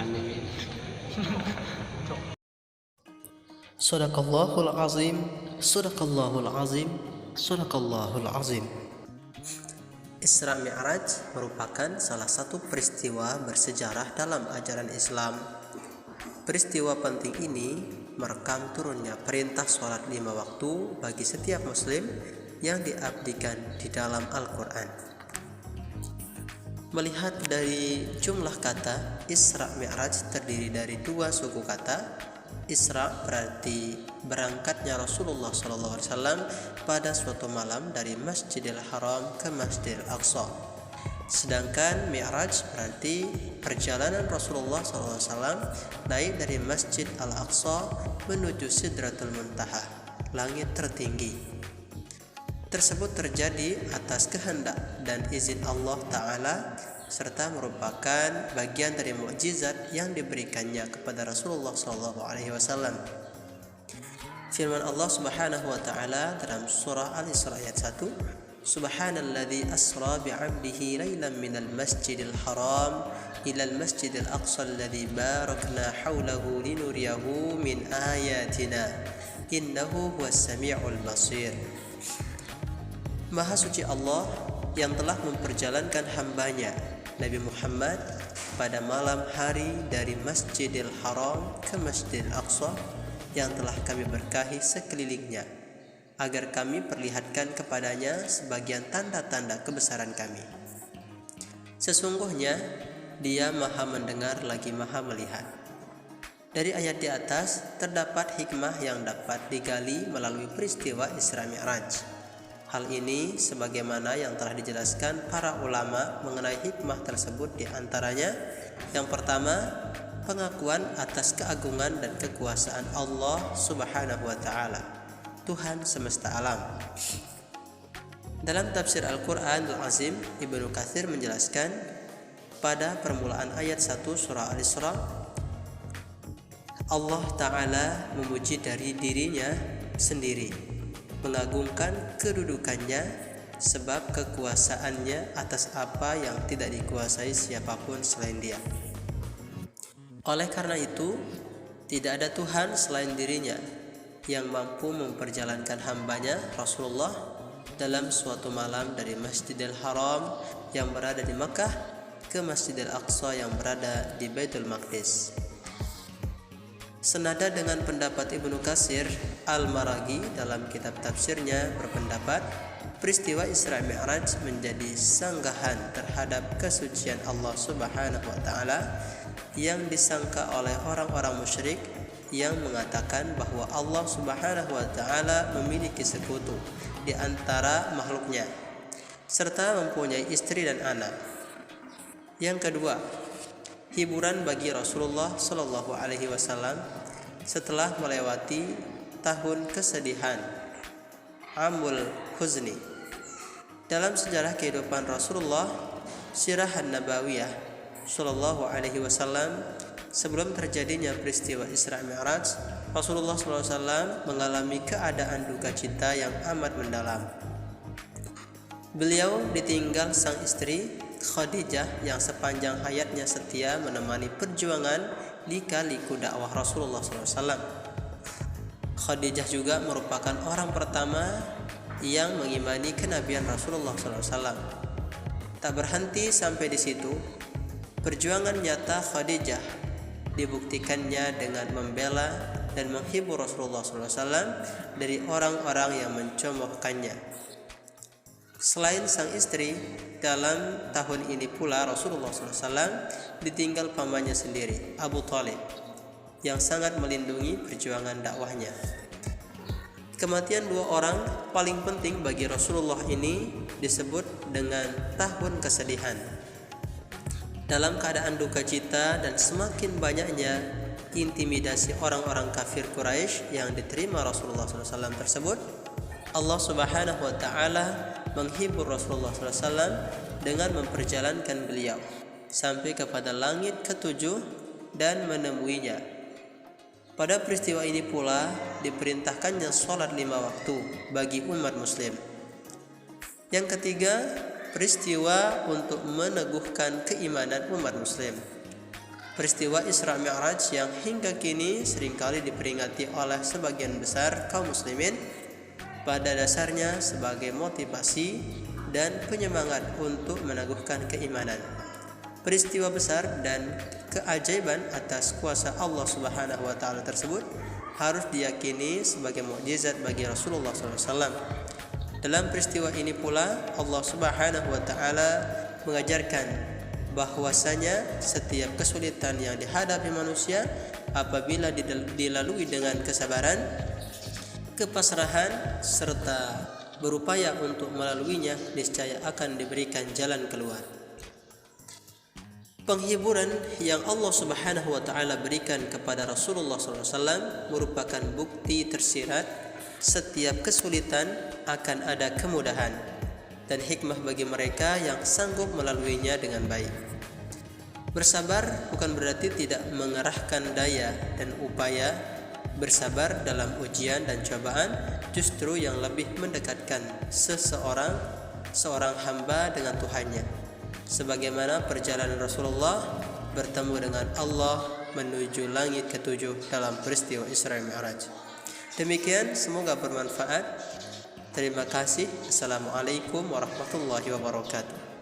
Amin. Sadaqallahul azim, sadaqallahul azim, sadaqallahul azim. Isra Mi'raj merupakan salah satu peristiwa bersejarah dalam ajaran Islam. Peristiwa penting ini merekam turunnya perintah sholat 5 waktu bagi setiap muslim yang diabdikan di dalam Al-Quran. Melihat dari jumlah kata, Isra Mi'raj terdiri dari 2 suku kata. Isra berarti berangkatnya Rasulullah SAW pada suatu malam dari Masjidil Haram ke Masjidil Aqsa. Sedangkan Mi'raj berarti perjalanan Rasulullah SAW naik dari Masjid Al-Aqsa menuju Sidratul Muntaha, langit tertinggi. Tersebut terjadi atas kehendak dan izin Allah Ta'ala, serta merupakan bagian dari mukjizat yang diberikannya kepada Rasulullah SAW. Firman Allah Subhanahu wa taala dalam surah Al-Isra ayat 1, Subhanalladzi asra bi'abdihi lailan minal masjidil haram ilal masjidil aqsa alladzi barakna haulahu linuriyahu min ayatina innahu huwas samiul basir. Maha suci Allah yang telah memperjalankan hambanya Nabi Muhammad pada malam hari dari Masjidil Haram ke Masjidil Aqsa yang telah kami berkahi sekelilingnya, agar kami perlihatkan kepadanya sebagian tanda-tanda kebesaran kami. Sesungguhnya Dia Maha mendengar lagi Maha melihat. Dari ayat di atas terdapat hikmah yang dapat digali melalui peristiwa Isra Mi'raj. Hal ini sebagaimana yang telah dijelaskan para ulama mengenai hikmah tersebut, di antaranya yang pertama, pengakuan atas keagungan dan kekuasaan Allah Subhanahu wa taala, Tuhan semesta alam. Dalam tafsir Al-Qur'anul Azim, Ibnu Katsir menjelaskan pada permulaan ayat 1 surah Al-Isra, Allah Ta'ala memuji dari dirinya sendiri, mengagungkan kedudukannya sebab kekuasaannya atas apa yang tidak dikuasai siapapun selain Dia. Oleh karena itu, tidak ada Tuhan selain dirinya yang mampu memperjalankan hambanya Rasulullah dalam suatu malam dari Masjidil Haram yang berada di Makkah ke Masjidil Aqsa yang berada di Baitul Maqdis. Senada dengan pendapat Ibnu Katsir, Al-Maraghi dalam kitab tafsirnya berpendapat peristiwa Isra Mi'raj menjadi sanggahan terhadap kesucian Allah Subhanahu wa taala yang disangka oleh orang-orang musyrik yang mengatakan bahwa Allah Subhanahu wa taala memiliki sekutu di antara makhluknya serta mempunyai istri dan anak. Yang kedua, hiburan bagi Rasulullah Shallallahu Alaihi Wasallam setelah melewati tahun kesedihan, Amul Huzni. Dalam sejarah kehidupan Rasulullah, Sirah An-Nabawiyah Shallallahu Alaihi Wasallam, sebelum terjadinya peristiwa Isra Mi'raj, Rasulullah SAW mengalami keadaan duka cita yang amat mendalam. Beliau ditinggal sang istri Khadijah yang sepanjang hayatnya setia menemani perjuangan lika-liku dakwah Rasulullah SAW. Khadijah juga merupakan orang pertama yang mengimani kenabian Rasulullah SAW. Tak berhenti sampai di situ, perjuangan nyata Khadijah dibuktikannya dengan membela dan menghibur Rasulullah SAW dari orang-orang yang mencomokkannya. Selain sang istri, dalam tahun ini pula Rasulullah SAW ditinggal pamannya sendiri, Abu Thalib, yang sangat melindungi perjuangan dakwahnya. Kematian 2 orang paling penting bagi Rasulullah ini disebut dengan tahun kesedihan. Dalam keadaan duka cita dan semakin banyaknya intimidasi orang-orang kafir Quraisy yang diterima Rasulullah SAW tersebut, Allah Subhanahu wa taala menghibur Rasulullah SAW dengan memperjalankan beliau sampai kepada langit ke-7 dan menemuinya. Pada peristiwa ini pula diperintahkannya sholat 5 waktu bagi umat muslim. Yang ketiga, peristiwa untuk meneguhkan keimanan umat muslim. Peristiwa Isra Mi'raj yang hingga kini seringkali diperingati oleh sebagian besar kaum muslimin pada dasarnya sebagai motivasi dan penyemangat untuk meneguhkan keimanan. Peristiwa besar dan keajaiban atas kuasa Allah Subhanahu wa taala tersebut harus diyakini sebagai mukjizat bagi Rasulullah SAW. Dalam peristiwa ini pula Allah Subhanahu wa taala mengajarkan bahwasanya setiap kesulitan yang dihadapi manusia apabila dilalui dengan kesabaran, kepasrahan serta berupaya untuk melaluinya, niscaya akan diberikan jalan keluar. Penghiburan yang Allah Subhanahu wa taala berikan kepada Rasulullah SAW merupakan bukti tersirat setiap kesulitan akan ada kemudahan dan hikmah bagi mereka yang sanggup melaluinya dengan baik. Bersabar bukan berarti tidak mengerahkan daya dan upaya. Bersabar dalam ujian dan cobaan justru yang lebih mendekatkan seorang hamba dengan Tuhannya. Sebagaimana perjalanan Rasulullah bertemu dengan Allah menuju langit ketujuh dalam peristiwa Isra Mi'raj. Demikian, semoga bermanfaat. Terima kasih. Assalamualaikum warahmatullahi wabarakatuh.